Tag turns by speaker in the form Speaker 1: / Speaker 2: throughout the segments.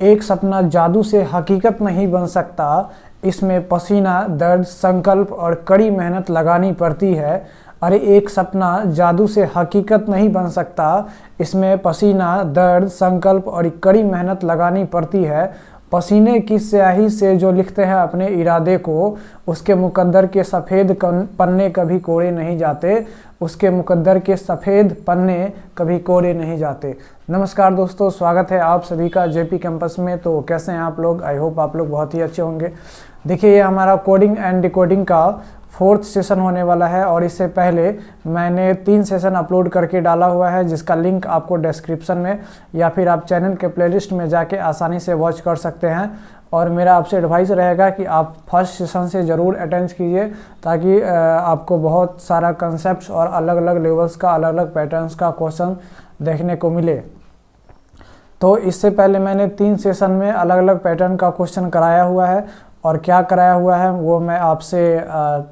Speaker 1: एक सपना जादू से हकीकत नहीं बन सकता, इसमें पसीना, दर्द, संकल्प और कड़ी मेहनत लगानी पड़ती है। अरे एक सपना जादू से हकीकत नहीं बन सकता, इसमें पसीना, दर्द, संकल्प और कड़ी मेहनत लगानी पड़ती है। पसीने की स्याही से जो लिखते हैं अपने इरादे को, उसके मुकद्दर के सफ़ेद पन्ने कभी कोड़े नहीं जाते, उसके मुकद्दर के सफ़ेद पन्ने कभी कोड़े नहीं जाते। नमस्कार दोस्तों, स्वागत है आप सभी का जेपी कैंपस में। तो कैसे हैं आप लोग? आई होप आप लोग बहुत ही अच्छे होंगे। देखिए, ये हमारा कोडिंग एंड डिकोडिंग का 4th सेशन होने वाला है और इससे पहले मैंने 3 सेशन अपलोड करके डाला हुआ है, जिसका लिंक आपको डिस्क्रिप्शन में या फिर आप चैनल के प्लेलिस्ट में जाके आसानी से वॉच कर सकते हैं। और मेरा आपसे एडवाइस रहेगा कि आप फर्स्ट सेशन से ज़रूर अटेंड कीजिए, ताकि आपको बहुत सारा कंसेप्ट्स और अलग अलग लेवल्स का, अलग अलग पैटर्न्स का क्वेश्चन देखने को मिले। तो इससे पहले मैंने 3 सेशन में अलग अलग पैटर्न का क्वेश्चन कराया हुआ है, और क्या कराया हुआ है वो मैं आपसे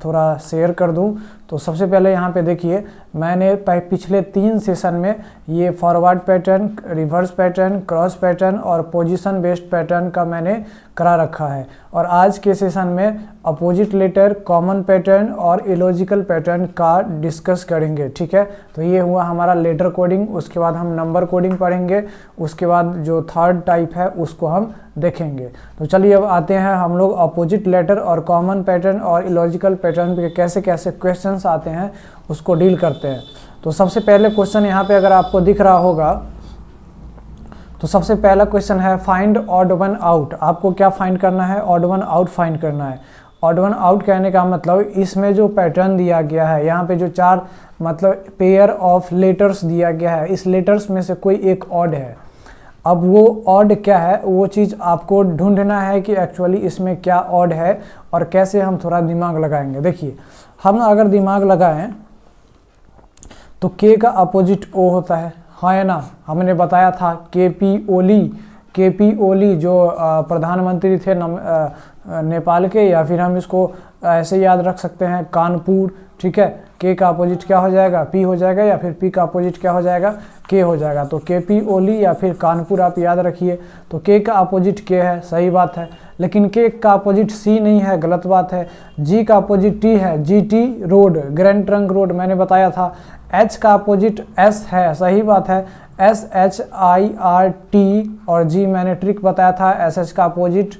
Speaker 1: थोड़ा शेयर कर दूं। तो सबसे पहले यहाँ पे देखिए, मैंने पिछले 3 सेशन में ये forward pattern, reverse pattern, cross pattern और पोजीशन बेस्ड पैटर्न का मैंने करा रखा है। और आज के सेशन में अपोजिट लेटर, कॉमन पैटर्न और इलॉजिकल पैटर्न का डिस्कस करेंगे। ठीक है, तो ये हुआ हमारा लेटर कोडिंग। उसके बाद हम नंबर कोडिंग पढ़ेंगे, उसके बाद जो थर्ड टाइप है उसको हम देखेंगे। तो चलिए अब आते हैं हम लोग अपोजिट लेटर और कॉमन पैटर्न और इलॉजिकल पैटर्न पे कैसे कैसे क्वेश्चंस आते हैं उसको डील करते हैं। तो सबसे पहले क्वेश्चन यहाँ पे अगर आपको दिख रहा होगा, तो सबसे पहला क्वेश्चन है फाइंड ऑड वन आउट। आपको क्या फाइंड करना है? ऑड वन आउट फाइंड करना है। ऑड वन आउट कहने का मतलब, इसमें जो पैटर्न दिया गया है, यहाँ पे जो 4 मतलब पेयर ऑफ लेटर्स दिया गया है, इस लेटर्स में से कोई एक ऑड है। अब वो ऑड क्या है, वो चीज़ आपको ढूंढना है कि एक्चुअली इसमें क्या ऑड है और कैसे हम थोड़ा दिमाग लगाएंगे। देखिए, हम अगर दिमाग लगाएं तो के का अपोजिट ओ होता है, हाँ है ना? हमने बताया था केपी ओली जो प्रधानमंत्री थे नेपाल के, या फिर हम इसको ऐसे याद रख सकते हैं कानपुर। ठीक है, के का अपोजिट क्या हो जाएगा? पी हो जाएगा, या फिर पी का अपोजिट क्या हो जाएगा? के हो जाएगा। तो केपी ओली या फिर कानपुर आप याद रखिए। तो के का अपोजिट के है, सही बात है। लेकिन के का अपोजिट सी नहीं है, गलत बात है। जी का अपोजिट टी है, GT road, grand trunk road, मैंने बताया था। एच का अपोजिट एस है, सही बात है, SHIRT। और जी मैंने ट्रिक बताया था, SH का अपोजिट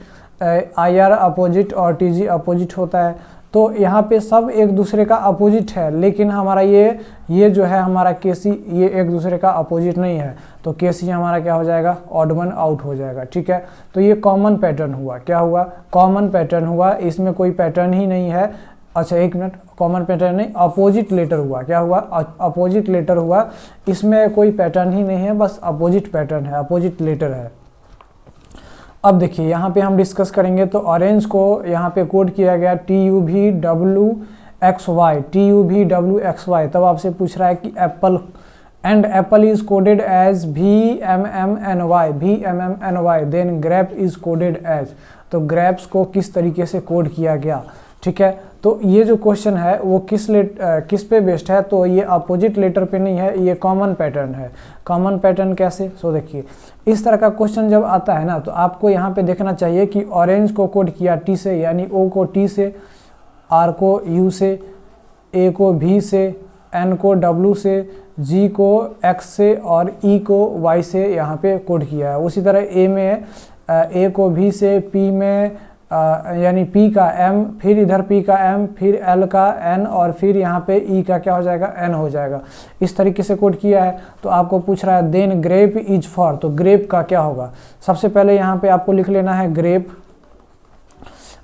Speaker 1: IR अपोजिट और TG अपोजिट होता है। तो यहाँ पे सब एक दूसरे का अपोजिट है, लेकिन हमारा ये जो है हमारा केसी, ये एक दूसरे का अपोजिट नहीं है। तो केसी हमारा क्या हो जाएगा? ऑड वन आउट हो जाएगा। ठीक है, तो ये कॉमन पैटर्न हुआ। क्या हुआ? कॉमन पैटर्न हुआ। इसमें कोई पैटर्न ही नहीं है। अच्छा एक मिनट, कॉमन पैटर्न नहीं, अपोजिट लेटर हुआ। क्या हुआ? अपोजिट लेटर हुआ। इसमें कोई पैटर्न ही नहीं है, बस अपोजिट पैटर्न है, अपोजिट लेटर है। अब देखिए, यहाँ पे हम डिस्कस करेंगे। तो ऑरेंज को यहाँ पे कोड किया गया TUVWXY। तब आपसे पूछ रहा है कि apple, and apple is coded as VMMNY, then grape is coded as. तो ग्रेप्स को किस तरीके से कोड किया गया? ठीक है, तो ये जो क्वेश्चन है वो किस पे बेस्ड है? तो ये अपोजिट लेटर पे नहीं है, ये कॉमन पैटर्न है। कॉमन पैटर्न कैसे? सो देखिए, इस तरह का क्वेश्चन जब आता है ना, तो आपको यहाँ पे देखना चाहिए कि ऑरेंज को कोड किया टी से, यानी ओ को टी से, आर को यू से, ए को भी से, एन को डब्ल्यू से, जी को एक्स से और ई को वाई से यहाँ पे कोड किया है। उसी तरह ए में ए को भी से, पी में यानी पी का एम, फिर इधर पी का एम, फिर एल का एन, और फिर यहाँ पे ई का क्या हो जाएगा? एन हो जाएगा। इस तरीके से कोड किया है। तो आपको पूछ रहा है देन ग्रेप इज फॉर, तो ग्रेप का क्या होगा? सबसे पहले यहाँ पे आपको लिख लेना है ग्रेप,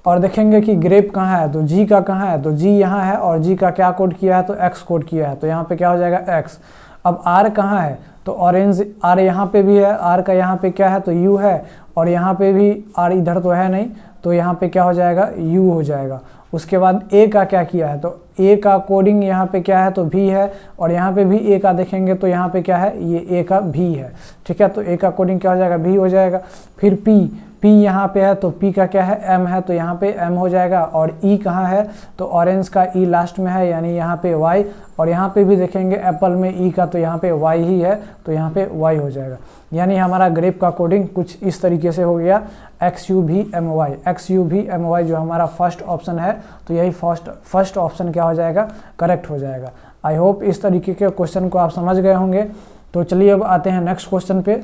Speaker 1: और देखेंगे कि ग्रेप कहाँ है। तो जी का कहाँ है? तो जी यहाँ है, और जी का क्या कोड किया है? तो एक्स कोड किया है। तो यहाँ पे क्या हो जाएगा? एक्स। अब आर कहाँ है? तो ऑरेंज आर यहाँ पे भी है, आर का यहाँ पे क्या है? तो यू है, और यहाँ पे भी आर इधर तो है नहीं, तो यहाँ पे क्या हो जाएगा? यू हो जाएगा। उसके बाद ए का क्या किया है? तो ए का कोडिंग यहाँ पे क्या है? तो भी है, और यहाँ पे भी ए का देखेंगे तो यहाँ पे क्या है? ये ए का भी है। ठीक है, तो ए का कोडिंग क्या हो जाएगा? भी हो जाएगा। फिर पी P यहाँ पे है तो P का क्या है, M है, तो यहाँ पे M हो जाएगा। और E कहाँ है, तो ऑरेंज का E लास्ट में है, यानी यहाँ पे Y। और यहाँ पे भी देखेंगे एप्पल में E का, तो यहाँ पे Y ही है, तो यहाँ पे Y हो जाएगा। यानी हमारा ग्रेप का कोडिंग कुछ इस तरीके से हो गया, XUVMY। XUVMY जो हमारा फर्स्ट ऑप्शन है, तो यही फर्स्ट ऑप्शन क्या हो जाएगा, करेक्ट हो जाएगा। आई होप इस तरीके के क्वेश्चन को आप समझ गए होंगे। तो चलिए अब आते हैं नेक्स्ट क्वेश्चन पे।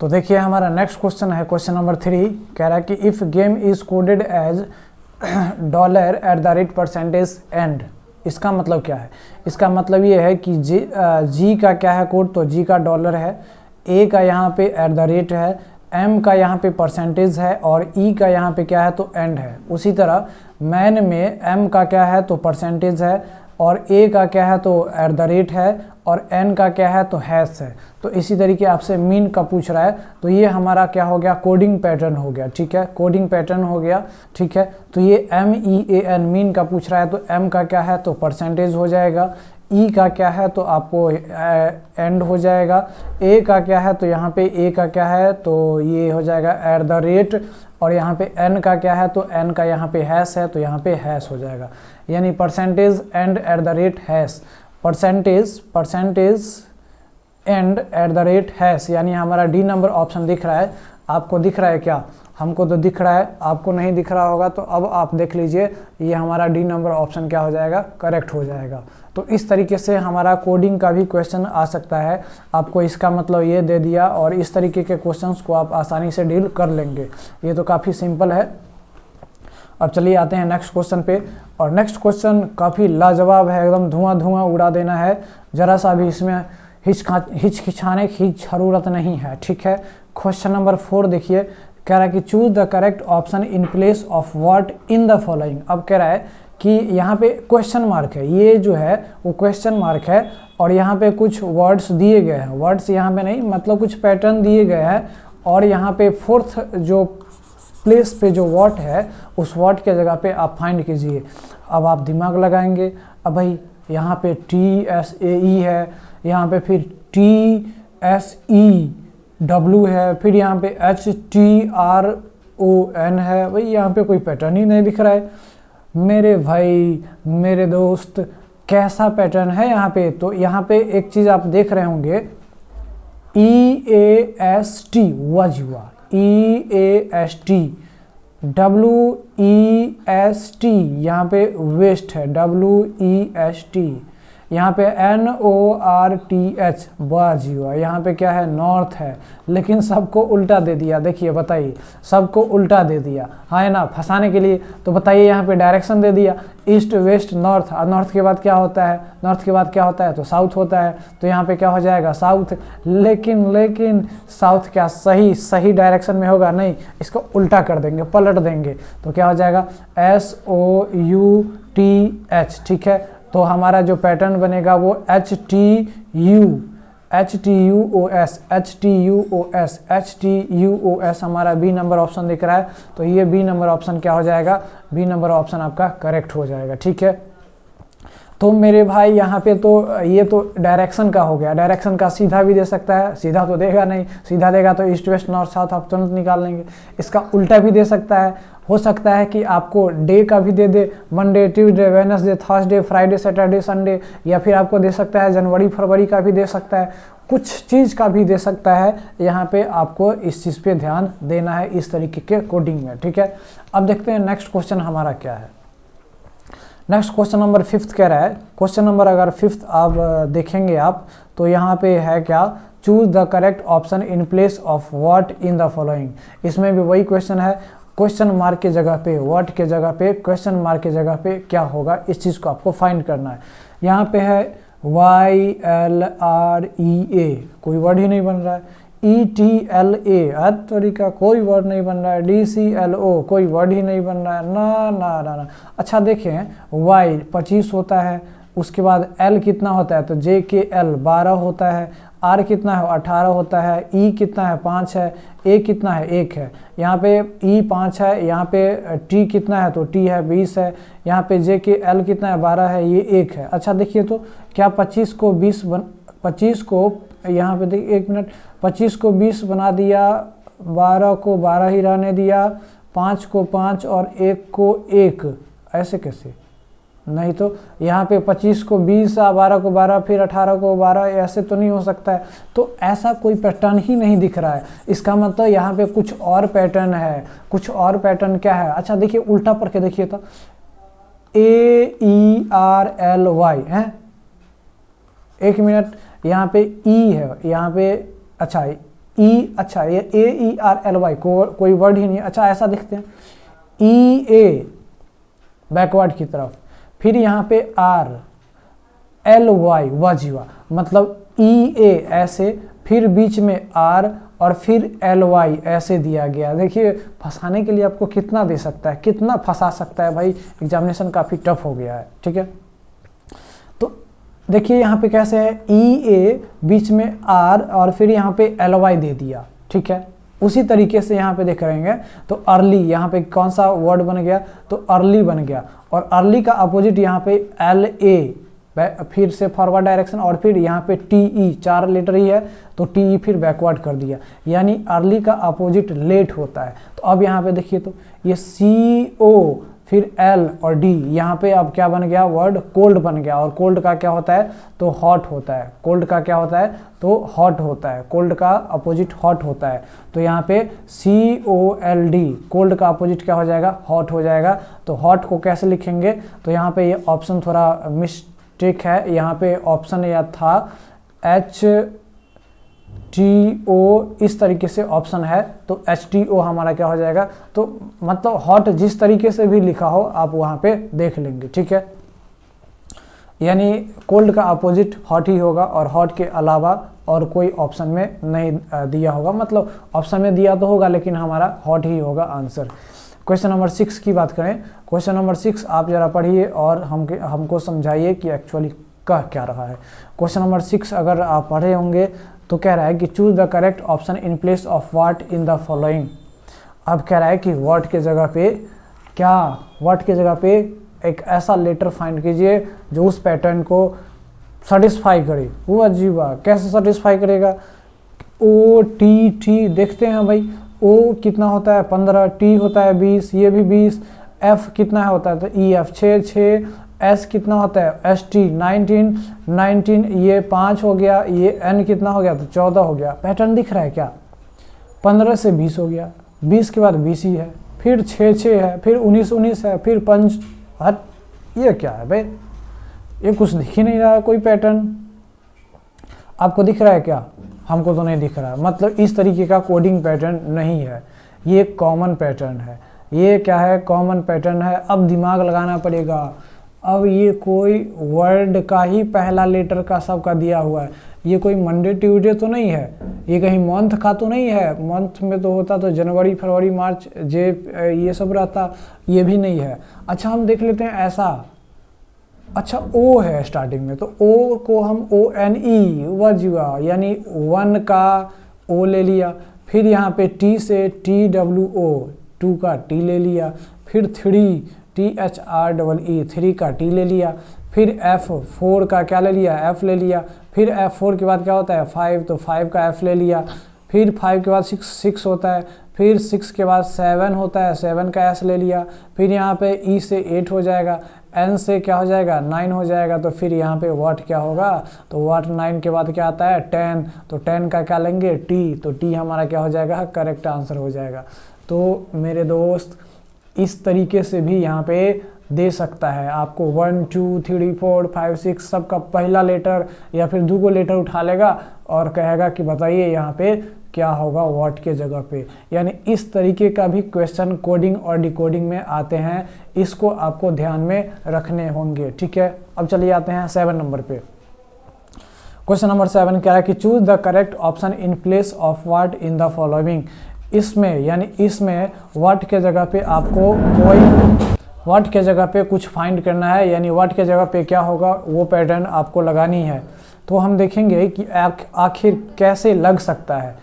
Speaker 1: तो देखिए हमारा नेक्स्ट क्वेश्चन है क्वेश्चन नंबर 3। कह रहा है कि if game is coded as $%end। इसका मतलब क्या है, इसका मतलब ये है कि जी का क्या है कोड, तो जी का डॉलर है, ए का यहाँ पे @ है, एम का यहाँ पे परसेंटेज है, और ई का यहाँ पे क्या है, तो एंड है। उसी तरह मैन में एम का क्या है, तो परसेंटेज है, और ए का क्या है, तो @ है, और एन का क्या है, तो हैश है। तो इसी तरीके आपसे मीन का पूछ रहा है, तो ये हमारा क्या हो गया, कोडिंग पैटर्न हो गया। ठीक है, कोडिंग पैटर्न हो गया। ठीक है, तो ये MEAN मीन का पूछ रहा है, तो एम का क्या है, तो परसेंटेज हो जाएगा, ई का क्या है, तो आपको एंड हो जाएगा, ए का क्या है, तो यहाँ पे ए का क्या है, तो ये हो जाएगा @ और यहाँ पे एन का क्या है, तो एन का यहाँ पे हैश है, तो यहाँ पे हैश हो जाएगा। यानी percentage and @ hash, percentage and @ hash, यानी हमारा डी नंबर ऑप्शन दिख रहा है। आपको दिख रहा है क्या, हमको तो दिख रहा है, आपको नहीं दिख रहा होगा, तो अब आप देख लीजिए, ये हमारा डी नंबर ऑप्शन क्या हो जाएगा, करेक्ट हो जाएगा। तो इस तरीके से हमारा कोडिंग का भी क्वेश्चन आ सकता है। आपको इसका मतलब ये दे दिया, और इस तरीके के क्वेश्चंस को आप आसानी से डील कर लेंगे। ये तो काफ़ी सिंपल है। अब चलिए आते हैं नेक्स्ट क्वेश्चन पे। और नेक्स्ट क्वेश्चन काफ़ी लाजवाब है, एकदम धुआं उड़ा देना है, ज़रा सा भी इसमें हिचकिचाने की ज़रूरत नहीं है। ठीक है, क्वेश्चन नंबर 4 देखिए, कह रहा है कि choose the correct option in place of what in the following. अब कह रहा है कि यहाँ पे क्वेश्चन मार्क है, ये जो है वो क्वेश्चन मार्क है, और यहाँ पे कुछ वर्ड्स दिए गए हैं, वर्ड्स यहाँ पे नहीं, मतलब कुछ पैटर्न दिए गए हैं, और यहाँ पे फोर्थ जो प्लेस पे जो वर्ड है, उस वर्ड के जगह पे आप फाइंड कीजिए। अब आप दिमाग लगाएंगे, अब भाई यहाँ पे TSAE है, यहाँ पे फिर TSEW है, फिर यहाँ पे HTRON है। भाई यहाँ पे कोई पैटर्न ही नहीं दिख रहा है मेरे भाई, मेरे दोस्त, कैसा पैटर्न है यहाँ पे। तो यहाँ पे एक चीज़ आप देख रहे होंगे, EAST वजुआ, EAST, WEST यहाँ पे वेस्ट है, WEST, यहाँ पे NORTH बाजुआ, यहाँ पे क्या है, नॉर्थ है। लेकिन सबको उल्टा दे दिया, देखिए बताइए, सबको उल्टा दे दिया, हाँ है ना, फंसाने के लिए। तो बताइए यहाँ पे डायरेक्शन दे दिया, ईस्ट वेस्ट नॉर्थ, और नॉर्थ के बाद क्या होता है, नॉर्थ के बाद क्या होता है, तो साउथ होता है। तो यहाँ पे क्या हो जाएगा, साउथ। लेकिन साउथ क्या सही डायरेक्शन में होगा, नहीं, इसको उल्टा कर देंगे, पलट देंगे, तो क्या हो जाएगा, SOUTH। ठीक है, तो हमारा जो पैटर्न बनेगा वो HTUOS हमारा बी नंबर ऑप्शन दिख रहा है। तो ये बी नंबर ऑप्शन क्या हो जाएगा, बी नंबर ऑप्शन आपका करेक्ट हो जाएगा। ठीक है, तो मेरे भाई यहाँ पे तो ये तो डायरेक्शन का हो गया। डायरेक्शन का सीधा भी दे सकता है, सीधा तो देगा नहीं, सीधा देगा तो ईस्ट वेस्ट नॉर्थ साउथ आप तुरंत निकाल लेंगे। इसका उल्टा भी दे सकता है, हो सकता है कि आपको डे का भी दे दे, Monday Tuesday Wednesday Thursday Friday Saturday Sunday, या फिर आपको दे सकता है जनवरी फरवरी का भी दे सकता है, कुछ चीज़ का भी दे सकता है। यहाँ पे आपको इस चीज़ पे ध्यान देना है इस तरीके के कोडिंग में। ठीक है, अब देखते हैं नेक्स्ट क्वेश्चन हमारा क्या है। नेक्स्ट क्वेश्चन नंबर 5 कह रहा है, क्वेश्चन नंबर अगर 5 आप देखेंगे आप, तो यहाँ पे है क्या, choose the correct option in place of what in the following. इसमें भी वही क्वेश्चन है, क्वेश्चन मार्क के जगह पे व्हाट के जगह पे क्वेश्चन मार्क के जगह पे क्या होगा, इस चीज़ को आपको फाइंड करना है। यहाँ पे है YLREA, कोई वर्ड ही नहीं बन रहा है। ETLA तरीका कोई वर्ड नहीं बन रहा है। DCLO कोई वर्ड ही नहीं बन रहा है। ना। अच्छा देखें, Y 25 होता है, उसके बाद L कितना होता है, तो JKL 12 होता है, R कितना है 18 होता है, E कितना है 5 है, A कितना है 1 है, यहाँ पे E 5 है, यहाँ पे T कितना है, तो T है 20 है, यहाँ पे JKL कितना है 12 है, ये 1 है। अच्छा देखिए, तो क्या 25 को 20 को यहाँ पे देखिए, 1 मिनट, 25 को 20 बना दिया 12 को 12 ही रहने दिया, 5 को 5 और 1 को 1, ऐसे कैसे? नहीं तो यहाँ पे 25 को 20, 12 को 12, फिर 18 को 12, ऐसे तो नहीं हो सकता है। तो ऐसा कोई पैटर्न ही नहीं दिख रहा है। इसका मतलब यहाँ पे कुछ और पैटर्न है। कुछ और पैटर्न क्या है? अच्छा देखिए, उल्टा पढ़ के देखिए तो AERLY है, एक मिनट, यहाँ पे E है, यहाँ पे अच्छा E, अच्छा ये AERLY कोई वर्ड ही नहीं। अच्छा ऐसा दिखते हैं, EA बैकवर्ड की तरफ, फिर यहाँ पे RLY वाजीवा, मतलब EA ऐसे, फिर बीच में R और फिर LY ऐसे दिया गया। देखिए फंसाने के लिए आपको कितना दे सकता है, कितना फंसा सकता है भाई। एग्जामिनेशन काफ़ी टफ हो गया है, ठीक है। तो देखिए यहाँ पे कैसे है, EA बीच में R और फिर यहाँ पे LY दे दिया, ठीक है। उसी तरीके से यहाँ पे देख रहेंगे तो अर्ली, यहाँ पे कौन सा वर्ड बन गया? तो अर्ली बन गया। और अर्ली का अपोजिट यहाँ पे LA, फिर से फॉरवर्ड डायरेक्शन, और फिर यहाँ पे TE, 4 लेटर ही है तो TE फिर बैकवर्ड कर दिया, यानी अर्ली का अपोजिट लेट होता है। तो अब यहाँ पे देखिए तो ये CO, फिर L और D, यहाँ पे अब क्या बन गया? वर्ड कोल्ड बन गया। और कोल्ड का क्या होता है? तो हॉट होता है। कोल्ड का क्या होता है? तो हॉट होता है। कोल्ड का अपोजिट हॉट होता है। तो यहाँ पे COLD, कोल्ड का अपोजिट क्या हो जाएगा? हॉट हो जाएगा। तो हॉट को कैसे लिखेंगे? तो यहाँ पे ये ऑप्शन थोड़ा मिस्टेक है, यहाँ पे ऑप्शन या था HTO, इस तरीके से ऑप्शन है, तो HTO हमारा क्या हो जाएगा? तो मतलब हॉट जिस तरीके से भी लिखा हो आप वहाँ पे देख लेंगे, ठीक है। यानी कोल्ड का अपोजिट हॉट ही होगा और हॉट के अलावा और कोई ऑप्शन में नहीं दिया होगा। मतलब ऑप्शन में दिया तो होगा लेकिन हमारा हॉट ही होगा आंसर। क्वेश्चन नंबर 6 की बात करें, क्वेश्चन नंबर 6 आप ज़रा पढ़िए और हमको समझाइए कि एक्चुअली कह क्या रहा है। क्वेश्चन नंबर 6 अगर आप पढ़े होंगे तो कह रहा है कि choose the correct option in place of what in the following. अब कह रहा है कि व्हाट के जगह पे क्या, व्हाट के जगह पे एक ऐसा लेटर फाइंड कीजिए जो उस पैटर्न को सेटिस्फाई करे। वो अजीब, कैसे सेटिस्फाई करेगा? OTT देखते हैं भाई, O कितना होता है? 15, T होता है 20, ये भी 20, F कितना होता है? तो EF 6, S कितना होता है? ST 19, ये 5 हो गया, ये N कितना हो गया? तो 14 हो गया। पैटर्न दिख रहा है क्या? 15 से 20 हो गया, 20 के बाद 20 ही है, फिर 6 है, फिर 19 है, फिर 5, हट, ये क्या है भाई? ये कुछ दिख ही नहीं रहा है कोई पैटर्न। आपको दिख रहा है क्या? हमको तो नहीं दिख रहा। मतलब इस तरीके का कोडिंग पैटर्न नहीं है, ये कॉमन पैटर्न है। ये क्या है? कॉमन पैटर्न है। अब दिमाग लगाना पड़ेगा। अब ये कोई वर्ड का ही पहला लेटर का सबका दिया हुआ है। ये कोई मंडे ट्यूसडे तो नहीं है, ये कहीं मंथ का तो नहीं है। मंथ में तो होता तो जनवरी फरवरी मार्च ये सब रहता, ये भी नहीं है। अच्छा हम देख लेते हैं ऐसा। अच्छा O है स्टार्टिंग में, तो O को हम ONE वजुआ, यानी 1 का O ले लिया, फिर यहाँ पे T से TWO, 2 का T ले लिया, फिर 3 THREE, 3 का T ले लिया, फिर F4 का क्या ले लिया? F ले लिया, फिर F4 के बाद क्या होता है? 5, तो 5 का F ले लिया, फिर 5 के बाद 6 होता है, फिर 6 के बाद 7 होता है, 7 का S ले लिया, फिर यहाँ पे E से 8 हो जाएगा, N से क्या हो जाएगा? 9 हो जाएगा। तो फिर यहाँ पे व्हाट क्या होगा? तो व्हाट 9 के बाद क्या आता है? 10, तो 10 का क्या लेंगे? T, तो T हमारा क्या हो जाएगा? करेक्ट आंसर हो जाएगा। तो मेरे दोस्त इस तरीके से भी यहाँ पे दे सकता है आपको 1 2 3 4 5 6 सबका पहला लेटर या फिर 2 लेटर उठा लेगा और कहेगा कि बताइए यहाँ पे क्या होगा व्हाट के जगह पे। यानी इस तरीके का भी क्वेश्चन कोडिंग और डिकोडिंग में आते हैं, इसको आपको ध्यान में रखने होंगे, ठीक है। अब चलिए आते हैं 7 नंबर पे। क्वेश्चन नंबर 7 क्या है कि choose the correct option in place of what in the following. इसमें यानी इसमें व्हाट के जगह पे आपको व्हाट के जगह पे कुछ फाइंड करना है, यानी व्हाट के जगह पे क्या होगा वो पैटर्न आपको लगानी है। तो हम देखेंगे कि आखिर कैसे लग सकता है।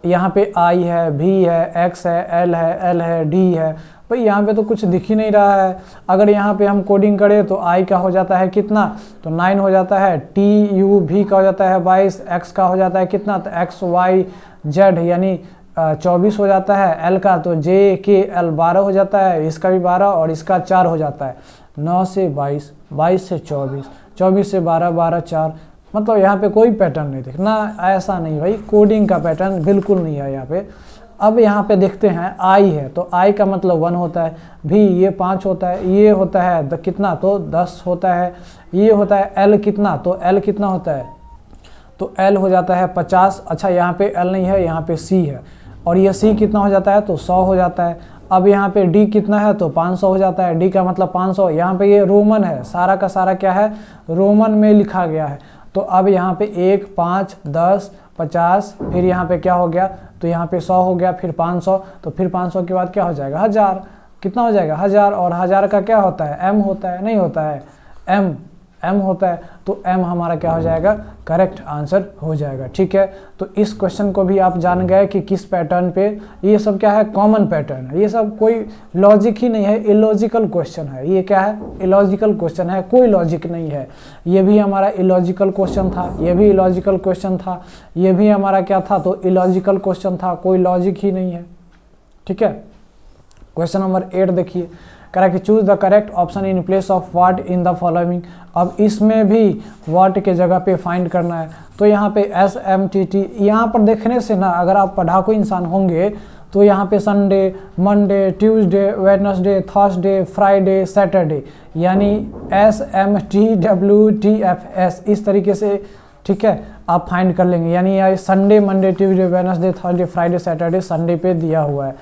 Speaker 1: यहाँ पे I है, V है, X है, L है, L है, D है। भाई यहाँ पे तो कुछ दिख ही नहीं रहा है। अगर यहाँ पे हम कोडिंग करें तो I का हो जाता है कितना? तो 9 हो जाता है। T U V का हो जाता है 22, X का हो जाता है कितना? तो X Y Z यानी 24 हो जाता है, एल का तो जे के एल 12 हो जाता है, इसका भी 12 और इसका 4 हो जाता है। 9 से 22, 22 से 24, 24 से 12, 12 4, मतलब यहाँ पे कोई पैटर्न नहीं दिखना, ऐसा नहीं भाई, कोडिंग का पैटर्न बिल्कुल नहीं है यहाँ पे। अब यहाँ पे देखते हैं आई है, तो आई का मतलब 1 होता है, भी ये 5 होता है, ये होता है कितना, तो 10 होता है, ये होता है एल कितना, तो एल कितना होता है, तो एल हो जाता है 50। अच्छा यहाँ पे एल नहीं है, यहाँ पे सी है, और ये सी कितना हो जाता है, तो 100 हो जाता है। अब यहाँ पे डी कितना है, तो 500 हो जाता है, डी का मतलब 500। यहाँ पे ये रोमन है, सारा का सारा क्या है, रोमन में लिखा गया है। तो अब यहाँ पे 1, 5, 10, 50, फिर यहाँ पे क्या हो गया, तो यहाँ पे 100 हो गया, फिर 500, तो फिर 500 के बाद क्या हो जाएगा, 1000। कितना हो जाएगा, 1000, और 1000 का क्या होता है, एम होता है, नहीं होता है, एम होता है, तो एम हमारा क्या हो जाएगा, करेक्ट आंसर हो जाएगा। ठीक है, तो इस क्वेश्चन को भी आप जान गए कि किस पैटर्न पे, ये सब क्या है, कॉमन पैटर्न है, ये सब कोई लॉजिक ही नहीं है, इलॉजिकल क्वेश्चन है। ये क्या है, इलॉजिकल क्वेश्चन है, कोई लॉजिक नहीं है। ये भी हमारा इलॉजिकल क्वेश्चन था, ये भी इलॉजिकल क्वेश्चन था, ये भी हमारा क्या था, तो इलॉजिकल क्वेश्चन था, कोई लॉजिक ही नहीं है। ठीक है, क्वेश्चन नंबर 8 देखिए, कह रहा है कि choose the correct option in place of what in the following. अब इसमें भी व्हाट के जगह पे फाइंड करना है, तो यहाँ पे SMTT, यहाँ पर देखने से ना, अगर आप पढ़ाकू इंसान होंगे तो यहाँ पे Sunday, Monday, Tuesday, Wednesday, Thursday, Friday, Saturday, यानी SMTWTFS इस तरीके से, ठीक है, आप फाइंड कर लेंगे। यानी Sunday, Monday, Tuesday, Wednesday, Thursday, Friday, Saturday, Sunday पे दिया हुआ है,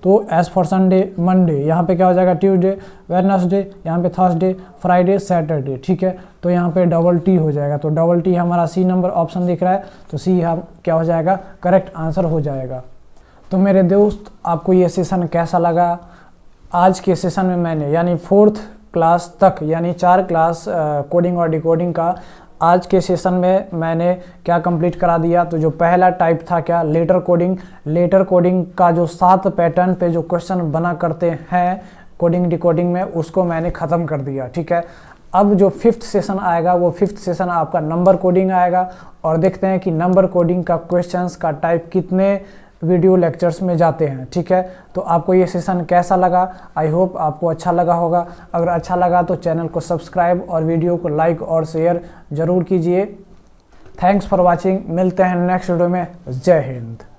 Speaker 1: तो एज फॉर संडे, मंडे, यहाँ पे क्या हो जाएगा, ट्यूसडे, वेडनेसडे, यहाँ पे थर्सडे, फ्राइडे, सैटरडे। ठीक है, तो यहाँ पे डबल टी हो जाएगा, तो डबल टी हमारा सी नंबर ऑप्शन दिख रहा है, तो सी हम क्या हो जाएगा, करेक्ट आंसर हो जाएगा। तो मेरे दोस्त, आपको ये सेशन कैसा लगा? आज के सेशन में मैंने यानी 4th क्लास तक, यानी 4 क्लास कोडिंग और डिकोडिंग का आज के सेशन में मैंने क्या कंप्लीट करा दिया। तो जो पहला टाइप था क्या, लेटर कोडिंग, लेटर कोडिंग का जो 7 पैटर्न पे जो क्वेश्चन बना करते हैं कोडिंग डिकोडिंग में, उसको मैंने ख़त्म कर दिया। ठीक है, अब जो 5th सेशन आएगा, वो 5th सेशन आपका नंबर कोडिंग आएगा, और देखते हैं कि नंबर कोडिंग का क्वेश्चंस का टाइप कितने वीडियो लेक्चर्स में जाते हैं। ठीक है, तो आपको ये सेशन कैसा लगा? आई होप आपको अच्छा लगा होगा। अगर अच्छा लगा तो चैनल को सब्सक्राइब और वीडियो को लाइक और शेयर ज़रूर कीजिए। थैंक्स फॉर वॉचिंग, मिलते हैं नेक्स्ट वीडियो में। जय हिंद।